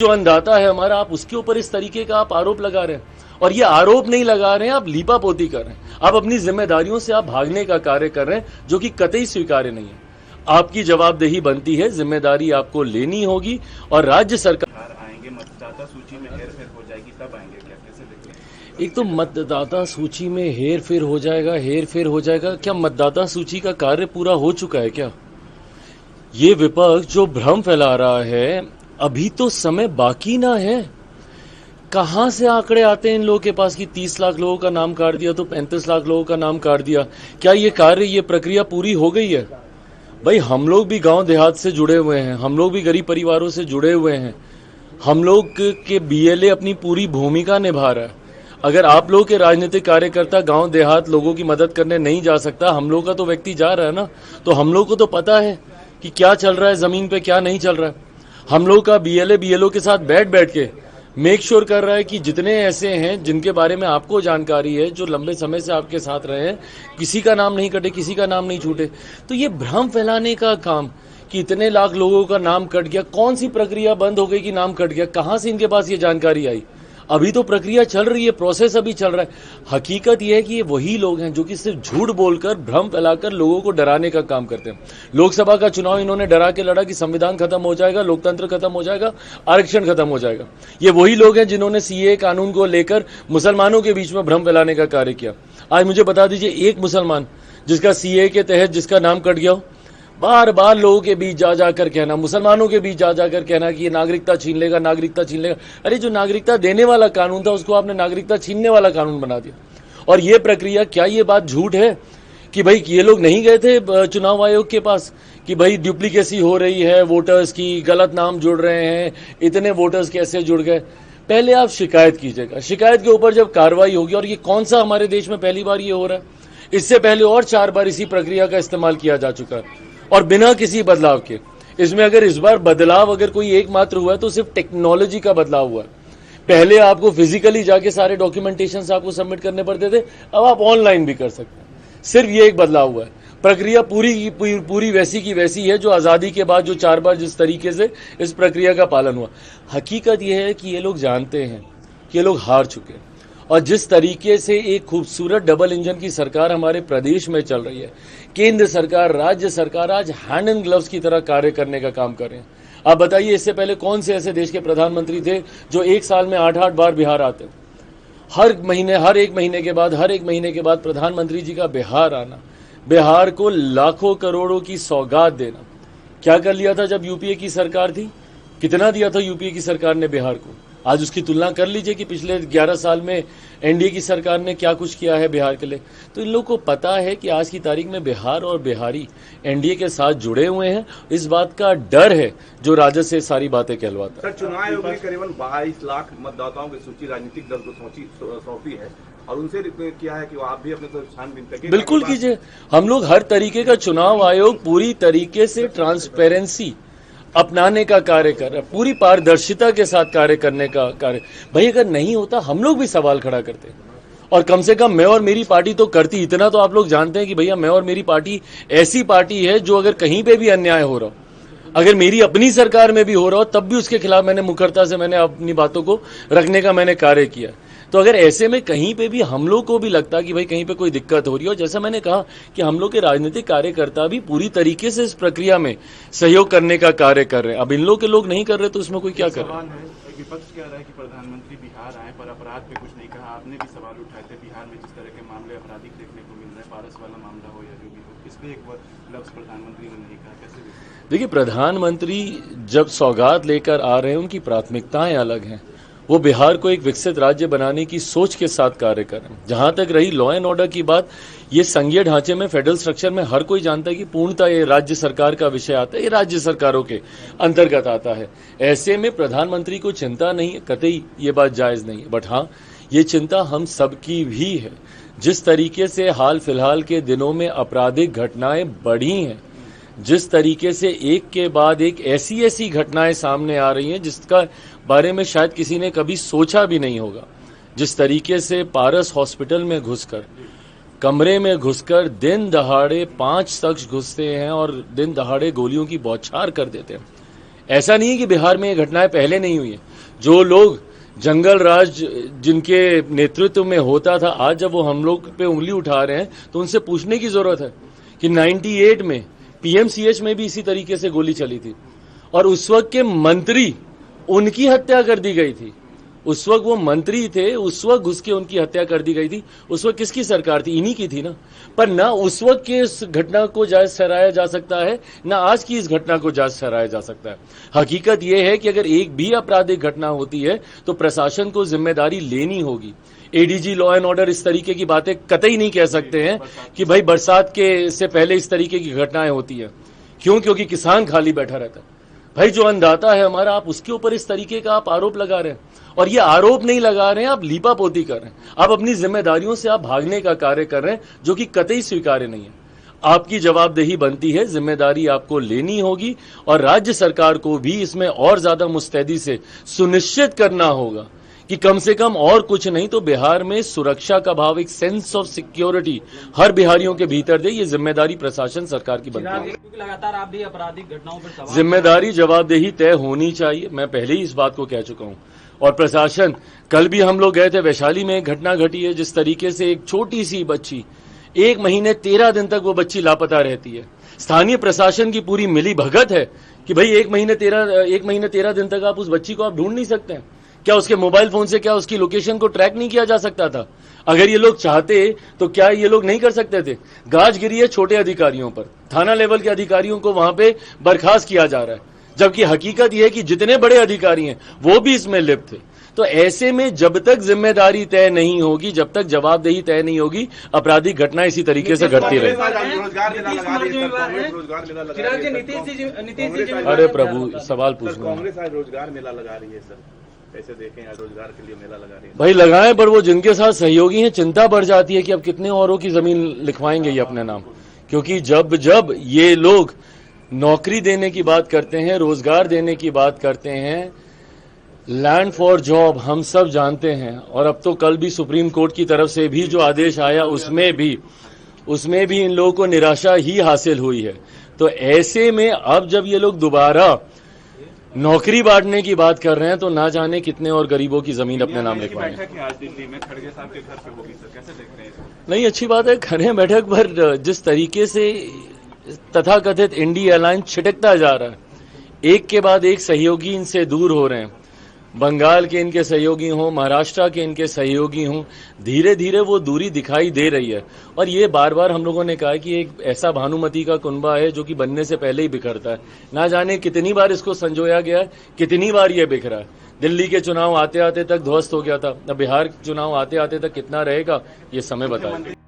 जो अंधाता है हमारा, आप उसके ऊपर इस तरीके का आप आरोप लगा रहे हैं। और ये आरोप नहीं लगा रहे हैं, आप लीपापोती कर रहे हैं। आप अपनी जिम्मेदारियों से आप भागने का कार्य कर रहे हैं, जो कि कतई स्वीकार्य नहीं है। आपकी जवाबदेही बनती है, जिम्मेदारी आपको लेनी होगी। और राज्य सरकार आएंगे, मतदाता सूची में हेरफेर हो जाएगी, तब आएंगे क्या, कैसे देखें? एक तो मतदाता सूची में हेरफेर हो जाएगा, क्या मतदाता सूची का कार्य पूरा हो चुका है क्या? ये विपक्ष जो भ्रम फैला रहा है, अभी तो समय बाकी ना है। कहां से आंकड़े आते हैं इन लोगों के पास कि 30 लाख लोगों का नाम काट दिया तो 35 लाख लोगों का नाम काट दिया? क्या ये कार्य, ये प्रक्रिया पूरी हो गई है? भाई, हम लोग भी गांव देहात से जुड़े हुए हैं, हम लोग भी गरीब परिवारों से जुड़े हुए हैं। हम लोग के बीएलए अपनी पूरी भूमिका निभा रहा है। अगर आप लोग के राजनीतिक कार्यकर्ता गांव देहात लोगों की मदद करने नहीं जा सकता, हम लोग का तो व्यक्ति जा रहा है ना। तो हम लोग को तो पता है कि क्या चल रहा है जमीन पे, क्या नहीं चल रहा है। हम लोग का बीएलओ के साथ बैठ के मेक श्योर कर रहा है कि जितने ऐसे हैं जिनके बारे में आपको जानकारी है, जो लंबे समय से आपके साथ रहे हैं, किसी का नाम नहीं कटे, किसी का नाम नहीं छूटे। तो ये भ्रम फैलाने का काम कि इतने लाख लोगों का नाम कट गया, कौन सी प्रक्रिया बंद हो गई कि नाम कट गया? कहां से इनके पास ये जानकारी आई? अभी तो प्रक्रिया चल रही है, प्रोसेस अभी चल रहा है। हकीकत यह है कि ये वही लोग हैं जो कि सिर्फ झूठ बोलकर, भ्रम फैलाकर लोगों को डराने का काम करते हैं। लोकसभा का चुनाव इन्होंने डरा के लड़ा कि संविधान खत्म हो जाएगा, लोकतंत्र खत्म हो जाएगा, आरक्षण खत्म हो जाएगा। ये वही लोग हैं जिन्होंने सीए कानून को लेकर मुसलमानों के बीच में भ्रम फैलाने का कार्य किया। आज मुझे बता दीजिए, एक मुसलमान जिसका सीए के तहत जिसका नाम कट गया हो, बार बार लोगों के बीच जा जाकर कहना, मुसलमानों के बीच जा जाकर कहना कि ये नागरिकता छीन लेगा, नागरिकता छीन लेगा। अरे, जो नागरिकता देने वाला कानून था उसको आपने नागरिकता छीनने वाला कानून बना दिया। और ये प्रक्रिया, क्या ये बात झूठ है कि भाई ये लोग नहीं गए थे चुनाव आयोग के पास कि भाई डुप्लीकेसी हो रही है वोटर्स की, गलत नाम जुड़ रहे हैं, इतने वोटर्स कैसे जुड़ गए? पहले आप शिकायत कीजिएगा, शिकायत के ऊपर जब कार्रवाई होगी। और ये कौन सा हमारे देश में पहली बार ये हो रहा है? इससे पहले और 4 बार इसी प्रक्रिया का इस्तेमाल किया जा चुका है और बिना किसी बदलाव के। इसमें अगर इस बार बदलाव अगर कोई एकमात्र हुआ है तो सिर्फ टेक्नोलॉजी का बदलाव हुआ है। पहले आपको फिजिकली जाके सारे डॉक्यूमेंटेशन आपको सबमिट करने पड़ते थे, अब आप ऑनलाइन भी कर सकते हैं। सिर्फ ये एक बदलाव हुआ है। प्रक्रिया पूरी वैसी की वैसी है जो आजादी के बाद जो 4 बार जिस तरीके से इस प्रक्रिया का पालन हुआ। हकीकत यह है कि ये लोग जानते हैं कि ये लोग हार चुके हैं। और जिस तरीके से एक खूबसूरत डबल इंजन की सरकार हमारे प्रदेश में चल रही है, केंद्र सरकार, राज्य सरकार आज हैंड एंड ग्लव्स की तरह कार्य करने का काम कर रहे हैं। आप बताइए, इससे पहले कौन से ऐसे देश के प्रधानमंत्री थे जो एक साल में 8-8 बार बिहार आते? हर एक महीने के बाद प्रधानमंत्री जी का बिहार आना, बिहार को लाखों करोड़ों की सौगात देना। क्या कर लिया था जब यूपीए की सरकार थी? कितना दिया था यूपीए की सरकार ने बिहार को? आज उसकी तुलना कर लीजिए कि पिछले 11 साल में एनडीए की सरकार ने क्या कुछ किया है बिहार के लिए। तो इन लोगों को पता है कि आज की तारीख में बिहार और बिहारी एनडीए के साथ जुड़े हुए हैं। इस बात का डर है जो राजद से सारी बातें कहलवाता है। सर, चुनाव आयोग ने करीबन 22 लाख मतदाताओं की सूची राजनीतिक दल को सौंपी है और उनसे किया है कि आप भी अपने तो छानबीन करें। बिल्कुल कीजिए। हम लोग हर तरीके का, चुनाव आयोग पूरी तरीके से ट्रांसपेरेंसी अपनाने का कार्य कर रहा है, पूरी पारदर्शिता के साथ कार्य करने का कार्य। भाई, अगर नहीं होता हम लोग भी सवाल खड़ा करते, और कम से कम मैं और मेरी पार्टी तो करती। इतना तो आप लोग जानते हैं कि भैया मैं और मेरी पार्टी ऐसी पार्टी है जो अगर कहीं पे भी अन्याय हो रहा हो, अगर मेरी अपनी सरकार में भी हो रहा हो, तब भी उसके खिलाफ मैंने मुखरता से मैंने अपनी बातों को रखने का मैंने कार्य किया। तो अगर ऐसे में कहीं पे भी हम लोग को भी लगता कि भाई कहीं पे कोई दिक्कत हो रही है, और जैसा मैंने कहा कि हम लोग के राजनीतिक कार्यकर्ता भी पूरी तरीके से इस प्रक्रिया में सहयोग करने का कार्य कर रहे हैं। अब इन लोग के लोग नहीं कर रहे तो इसमें कोई क्या कर रहा है? विपक्ष कह रहा है कि प्रधानमंत्री बिहार आए पर अपराध पे कुछ नहीं कहा। आपने भी सवाल उठाए थे, बिहार में जिस तरह के मामले आपराधिक देखने को मिल रहे हैं, पारस वाला मामला हो या जो भी हो, इस पे एक लफ्ज प्रधानमंत्री ने नहीं कहा, कैसे? देखिए, प्रधानमंत्री जब सौगात लेकर आ रहे हैं, उनकी प्राथमिकताएं अलग हैं। वो बिहार को एक विकसित राज्य बनाने की सोच के साथ कार्य कर रहे हैं। जहां तक रही लॉ एंड ऑर्डर की बात, ये संघीय ढांचे में, फेडरल स्ट्रक्चर में हर कोई जानता है कि पूर्णतः ये राज्य सरकार का विषय आता है, ये राज्य सरकारों के अंतर्गत आता है। ऐसे में प्रधानमंत्री को चिंता नहीं है, कतई ये बात जायज नहीं है। बट हाँ, ये चिंता हम सबकी भी है। जिस तरीके से हाल फिलहाल के दिनों में आपराधिक घटनाएं बढ़ी हैं, जिस तरीके से एक के बाद एक ऐसी घटनाएं सामने आ रही हैं जिसका बारे में शायद किसी ने कभी सोचा भी नहीं होगा। जिस तरीके से पारस हॉस्पिटल में घुसकर, कमरे में घुसकर दिन दहाड़े 5 शख्स घुसते हैं और दिन दहाड़े गोलियों की बौछार कर देते हैं। ऐसा नहीं है कि बिहार में ये घटनाएं पहले नहीं हुई है। जो लोग जंगल राज जिनके नेतृत्व में होता था, आज जब वो हम लोग पे उंगली उठा रहे हैं तो उनसे पूछने की जरूरत है कि 98 में पीएमसीएच में भी इसी तरीके से गोली चली थी और उस वक्त के मंत्री, उनकी हत्या कर दी गई थी। उस वक्त वो मंत्री थे, उस वक्त घुस के उनकी हत्या कर दी गई थी। उस वक्त किसकी सरकार थी? इन्हीं की थी ना। पर ना उस वक्त की इस घटना को जायज ठहराया जा सकता है, ना आज की इस घटना को जायज ठहराया जा सकता है। हकीकत यह है कि अगर एक भी आपराधिक घटना होती है तो प्रशासन को जिम्मेदारी लेनी होगी। एडीजी लॉ एंड ऑर्डर इस तरीके की बातें कतई नहीं कह सकते हैं कि भाई बरसात के से पहले इस तरीके की घटनाएं होती है। क्यों? क्योंकि किसान खाली बैठा रहता है। भाई जो अन्नदाता है हमारा, आप उसके ऊपर इस तरीके का आप आरोप लगा रहे हैं। और ये आरोप नहीं लगा रहे हैं, आप लीपापोती कर रहे हैं। आप अपनी जिम्मेदारियों से आप भागने का कार्य कर रहे हैं, जो कि कतई स्वीकार्य नहीं है। आपकी जवाबदेही बनती है, जिम्मेदारी आपको लेनी होगी और राज्य सरकार को भी इसमें और ज्यादा मुस्तैदी से सुनिश्चित करना होगा कि कम से कम और कुछ नहीं तो बिहार में सुरक्षा का भाव, एक सेंस ऑफ सिक्योरिटी हर बिहारियों के भीतर दे। ये जिम्मेदारी प्रशासन सरकार की बनती है। क्योंकि लगातार आप भी आपराधिक घटनाओं पर सवाल, जिम्मेदारी जवाबदेही तय होनी चाहिए। मैं पहले ही इस बात को कह चुका हूं। और प्रशासन, कल भी हम लोग गए थे, वैशाली में एक घटना घटी है जिस तरीके से एक छोटी सी बच्ची 1 महीने 13 दिन तक वो बच्ची लापता रहती है। स्थानीय प्रशासन की पूरी मिली भगत है कि भाई 1 महीने 13 दिन तक आप उस बच्ची को आप ढूंढ नहीं सकते हैं। क्या उसके मोबाइल फोन से क्या उसकी लोकेशन को ट्रैक नहीं किया जा सकता था? अगर ये लोग चाहते तो क्या ये लोग नहीं कर सकते थे? गाज गिरी है छोटे अधिकारियों पर, थाना लेवल के अधिकारियों को वहां पे बर्खास्त किया जा रहा है, जबकि हकीकत यह है कि जितने बड़े अधिकारी हैं वो भी इसमें लिप्त थे। तो ऐसे में जब तक जिम्मेदारी तय नहीं होगी, जब तक जवाबदेही तय नहीं होगी, आपराधिक घटना इसी तरीके से घटती रहेगी। अरे प्रभु, सवाल पूछना। कांग्रेस आज रोजगार मेला लगा रही है सर, कैसे देखें? आज रोजगार के लिए मेला लगा रही है। भाई लगाएं, पर वो जिनके साथ सहयोगी हैं, चिंता बढ़ जाती है कि अब कितने औरों की जमीन लिखवाएंगे ये अपने नाम। क्योंकि जब जब ये लोग नौकरी देने की बात करते हैं, रोजगार देने की बात करते हैं, लैंड फॉर जॉब हम सब जानते हैं। और अब तो कल भी सुप्रीम कोर्ट की तरफ से भी जो आदेश आया उसमें भी इन लोगों को निराशा ही हासिल हुई है। तो ऐसे में अब जब ये लोग दोबारा नौकरी बांटने की बात कर रहे हैं तो ना जाने कितने और गरीबों की जमीन अपने नाम लिखवाएंगे। बैठक आज दिल्ली में खड़गे साहब के घर पे होगी सर, कैसे देख रहे हैं? नहीं, अच्छी बात है। खड़े बैठक पर जिस तरीके से तथाकथित इंडी अलायंस छिटकता जा रहा है, एक के बाद एक सहयोगी इनसे दूर हो रहे हैं। बंगाल के इनके सहयोगी हों, महाराष्ट्र के इनके सहयोगी हों, धीरे धीरे वो दूरी दिखाई दे रही है। और ये बार बार हम लोगों ने कहा कि एक ऐसा भानुमति का कुनबा है जो कि बनने से पहले ही बिखरता है। ना जाने कितनी बार इसको संजोया गया है, कितनी बार ये बिखरा है। दिल्ली के चुनाव आते आते तक ध्वस्त हो गया था, अब बिहार चुनाव आते आते तक कितना रहेगा ये समय बताएगा।